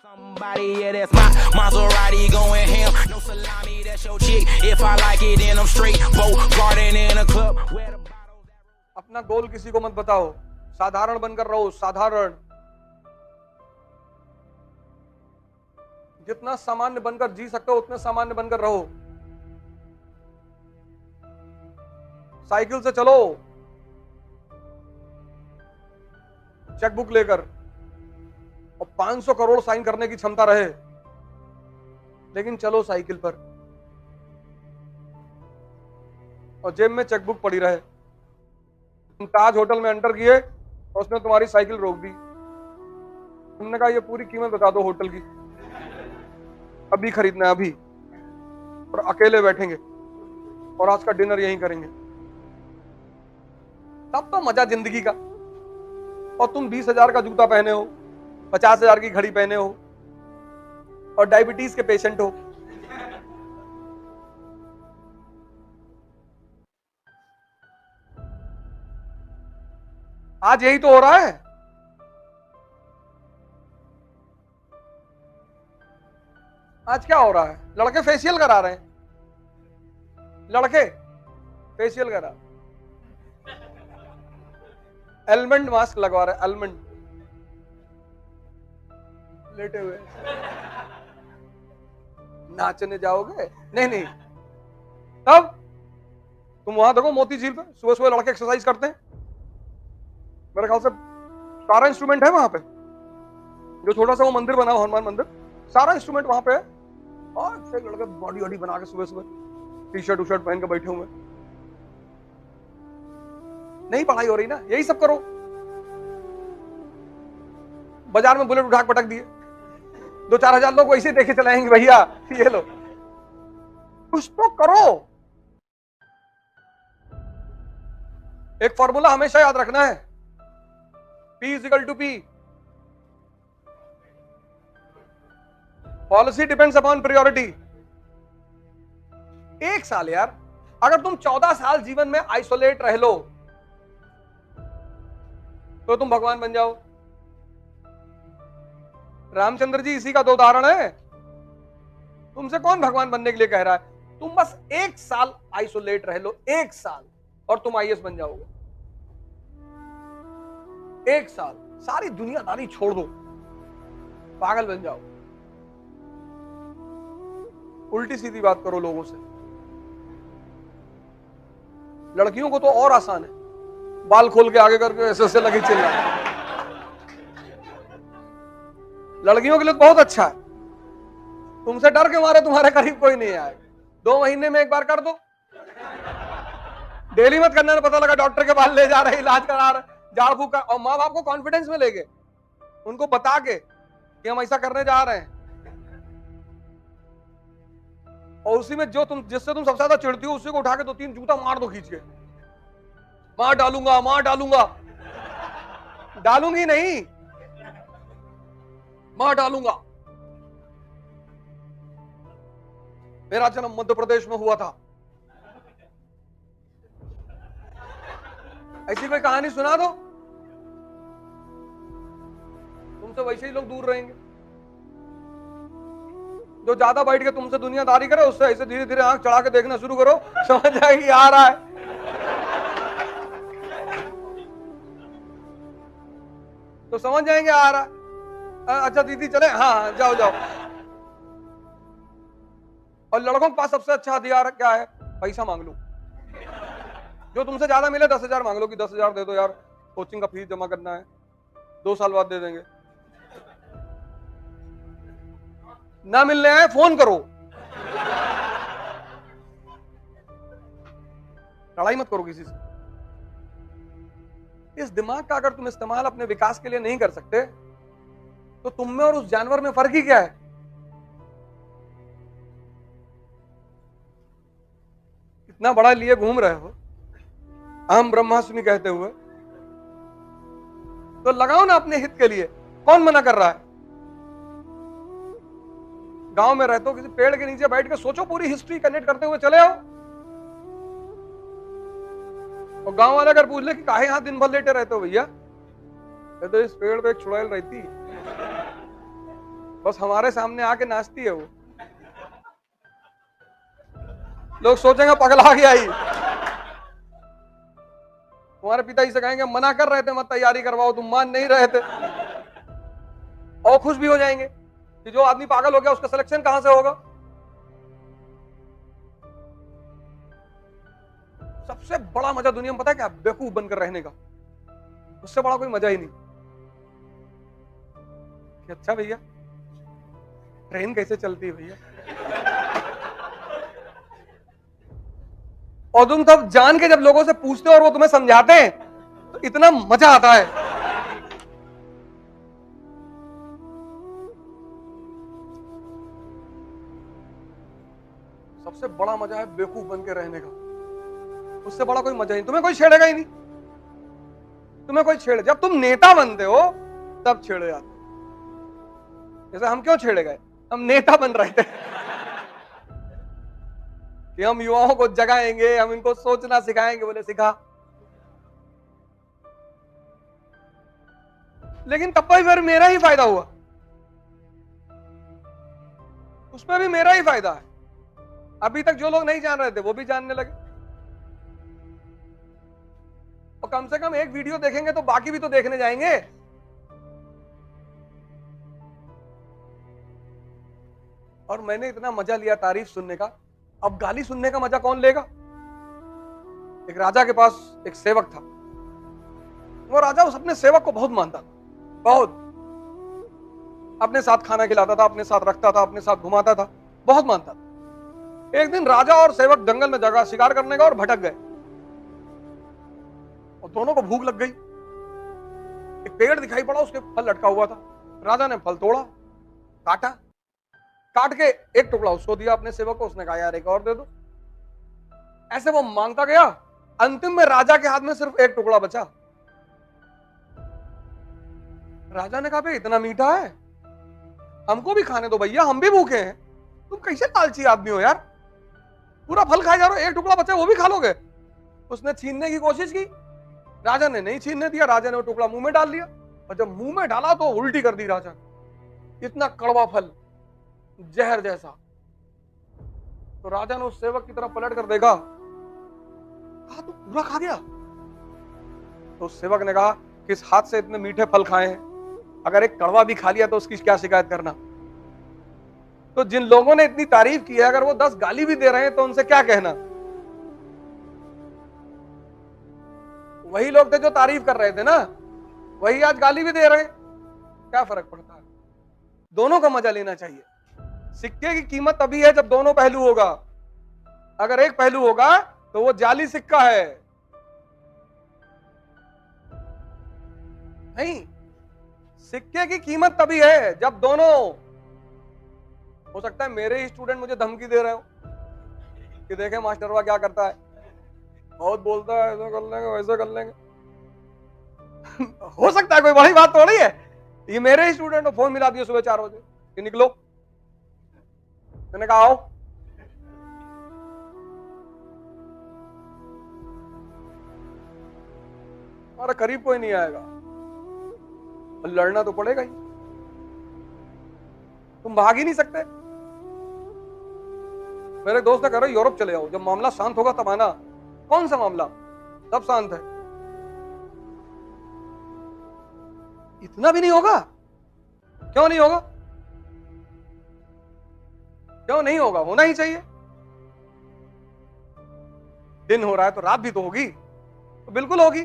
Somebody, yeah, that's my Maserati going ham. No salami, that's your chick. If I like it, then I'm straight. Boat garden in a club. अपना गोल किसी को मत बताओ, साधारण बनकर रहो, साधारण। जितना सामान्य बनकर जी सकते हो उतने सामान्य बनकर रहो। साइकिल से चलो, चेकबुक लेकर, और 500 करोड़ साइन करने की क्षमता रहे, लेकिन चलो साइकिल पर, और जेब में चेकबुक पड़ी रहे। तुम ताज होटल में एंटर किए और उसने तुम्हारी साइकिल रोक दी। तुमने कहा ये पूरी कीमत बता दो होटल की, अभी खरीदना है अभी, और अकेले बैठेंगे और आज का डिनर यहीं करेंगे। तब तो मजा जिंदगी का। और तुम 20,000 का जूता पहने हो, 50,000 की घड़ी पहने हो, और डायबिटीज के पेशेंट हो। आज यही तो हो रहा है। आज क्या हो रहा है? लड़के फेशियल करा रहे हैं, लड़के फेशियल करा, एलमंड मास्क लगवा रहे, एलमंड, लेटे हुए। नाचने जाओगे? नहीं नहीं। तब तुम वहां देखो मोती झील पे सुबह सुबह लड़के एक्सरसाइज करते हैं। मेरे ख्याल से सारा इंस्ट्रूमेंट है वहां पे, जो छोटा सा वो मंदिर बना हुआ हनुमान मंदिर, सारा इंस्ट्रूमेंट वहां पे है। और फिर लड़के बॉडी वॉडी बना के सुबह सुबह टी शर्ट पहन के बैठे हुए। नहीं पढ़ाई हो रही ना, यही सब करो। बाजार में बुलेट उठा के पटक दिए, 2-4 हजार लोग वैसे देखे चलाएंगे, भैया ये लो। कुछ तो करो। एक फॉर्मूला हमेशा याद रखना है, P = P। Policy depends upon priority. एक साल यार, अगर तुम 14 साल जीवन में आइसोलेट रह लो तो तुम भगवान बन जाओ। रामचंद्र जी इसी का तो उदाहरण है। तुमसे कौन भगवान बनने के लिए कह रहा है? तुम बस 1 साल आइसोलेट रह लो, 1 साल, और तुम IAS बन जाओगे। 1 साल सारी दुनियादारी छोड़ दो, पागल बन जाओ। उल्टी सीधी बात करो लोगों से। लड़कियों को तो और आसान है, बाल खोल के आगे करके ऐसे ऐसे लगी चिल्ला। लड़कियों के लिए तो बहुत अच्छा है। तुमसे डर के मारे तुम्हारे करीब कोई नहीं आए। 2 महीने में एक बार कर दो। डेली मत करना, पता लगा डॉक्टर के बाल ले जा रहे, इलाज करा रहे, झाड़ फूक। और माँ बाप को कॉन्फिडेंस में लेके, उनको बता के कि हम ऐसा करने जा रहे हैं, और उसी में जो तुम जिससे तुम सबसे ज्यादा चिढ़ती हो उसी को उठा के 2-3 जूता मार दो खींच के। मार डालूंगा, मार डालूंगा। डालूंगी नहीं, मार डालूंगा। मेरा जन्म मध्य प्रदेश में हुआ था, ऐसी कोई कहानी सुना दो, तुमसे वैसे ही लोग दूर रहेंगे। जो ज्यादा बैठ के तुमसे दुनियादारी करे, उससे ऐसे धीरे धीरे आंख चढ़ा के देखना शुरू करो, समझ जाएगी आ रहा है। तो समझ जाएंगे आ रहा है। अच्छा दीदी चले, हाँ जाओ जाओ। और लड़कों के पास सबसे अच्छा हथियार क्या है? पैसा मांग लो। जो तुमसे ज्यादा मिले 10,000 मांग लो कि 10,000 दे दो यार, कोचिंग का फीस जमा करना है, 2 साल बाद दे देंगे। ना मिलने आए फोन करो, लड़ाई मत करो किसी से। इस दिमाग का अगर तुम इस्तेमाल अपने विकास के लिए नहीं कर सकते तो तुम में और उस जानवर में फर्क ही क्या है? इतना बड़ा लिए घूम रहे हो अहम ब्रह्मास्मि कहते हुए, तो लगाओ ना अपने हित के लिए। कौन मना कर रहा है? गांव में रहते हो, किसी पेड़ के नीचे बैठ के सोचो, पूरी हिस्ट्री कनेक्ट करते हुए चले आओ। और गांव वाले अगर पूछ ले कि काहे यहां दिन भर लेटे रहते हो भैया, तो इस पेड़ पे एक चुड़ैल रहती, बस हमारे सामने आके नाचती है वो। लोग सोचेंगे पगला गया ही। तुम्हारे पिताजी से कहेंगे मना कर रहे थे मत तैयारी करवाओ, तुम मान नहीं रहे थे। और खुश भी हो जाएंगे कि जो आदमी पागल हो गया उसका सिलेक्शन कहां से होगा। सबसे बड़ा मजा दुनिया में पता है क्या? बेवकूफ बनकर रहने का। उससे बड़ा कोई मजा ही नहीं कि अच्छा भैया ट्रेन कैसे चलती है भैया, और तुम तब जान के जब लोगों से पूछते हो और वो तुम्हें समझाते हैं तो इतना मजा आता है। सबसे बड़ा मजा है बेवकूफ बन के रहने का। उससे बड़ा कोई मजा नहीं। तुम्हें कोई छेड़ेगा ही नहीं। तुम्हें कोई छेड़े, जब तुम नेता बनते हो तब छेड़े जाते। जैसे हम क्यों छेड़े गए? हम नेता बन रहे थे कि हम युवाओं को जगाएंगे, हम इनको सोचना सिखाएंगे। बोले सिखा, लेकिन तब भी फिर मेरा ही फायदा हुआ, उसमें भी मेरा ही फायदा है। अभी तक जो लोग नहीं जान रहे थे वो भी जानने लगे, और कम से कम एक वीडियो देखेंगे तो बाकी भी तो देखने जाएंगे। और मैंने इतना मजा लिया तारीफ सुनने का, अब गाली सुनने का मजा कौन लेगा? एक राजा के पास एक सेवक था। वो राजा उस अपने सेवक को बहुत मानता था, बहुत। अपने साथ खाना खिलाता था, अपने साथ रखता था, अपने साथ घुमाता था, बहुत मानता था। एक दिन राजा और सेवक जंगल में जगह शिकार करने का और भटक गए, और दोनों को भूख लग गई। एक पेड़ दिखाई पड़ा, उसके फल लटका हुआ था। राजा ने फल तोड़ा, काटा, काट के एक टुकड़ा उसको दिया अपने सेवक को। उसने कहा यार एक और दे दो। ऐसे वो मांगता गया, अंतिम में राजा के हाथ में सिर्फ एक टुकड़ा बचा। राजा ने कहा भाई इतना मीठा है, हमको भी खाने दो भैया, हम भी भूखे हैं। तुम कैसे लालची आदमी हो यार, पूरा फल खाए जा रहे हो, एक टुकड़ा बचा वो भी खा लोगे। उसने छीनने की कोशिश की, राजा ने नहीं छीनने दिया। राजा ने वो टुकड़ा मुंह में डाल लिया, और जब मुंह में डाला तो उल्टी कर दी राजा। इतना कड़वा फल, जहर जैसा। तो राजा ने उस सेवक की तरफ पलट कर देखा, कहा तू पूरा खा गया? तो उस सेवक ने कहा किस हाथ से इतने मीठे फल खाए हैं, अगर एक कड़वा भी खा लिया तो उसकी क्या शिकायत करना। तो जिन लोगों ने इतनी तारीफ की है, अगर वो 10 गाली भी दे रहे हैं तो उनसे क्या कहना। वही लोग थे जो तारीफ कर रहे थे ना, वही आज गाली भी दे रहे हैं। क्या फर्क पड़ता है? दोनों का मजा लेना चाहिए। सिक्के की कीमत तभी है जब दोनों पहलू होगा। अगर एक पहलू होगा तो वो जाली सिक्का है। नहीं, सिक्के की कीमत तभी है जब दोनों। हो सकता है मेरे ही स्टूडेंट मुझे धमकी दे रहे हो कि देखे मास्टरवा क्या करता है, बहुत बोलता है, ऐसा कर लेंगे वैसे कर लेंगे। हो सकता है, कोई बड़ी बात थोड़ी है। ये मेरे ही स्टूडेंट को फोन मिला दिया सुबह 4 बजे कि निकलो। मैंने कहा आओ। हमारा करीब कोई नहीं आएगा, लड़ना तो पड़ेगा ही। तुम भाग ही नहीं सकते। मेरे दोस्त ने कह रहे यूरोप चले जाओ, जब मामला शांत होगा तब आना। कौन सा मामला? सब शांत है। इतना भी नहीं होगा? क्यों नहीं होगा? क्यों नहीं होगा? होना ही चाहिए। दिन हो रहा है तो रात भी तो होगी, तो बिल्कुल होगी।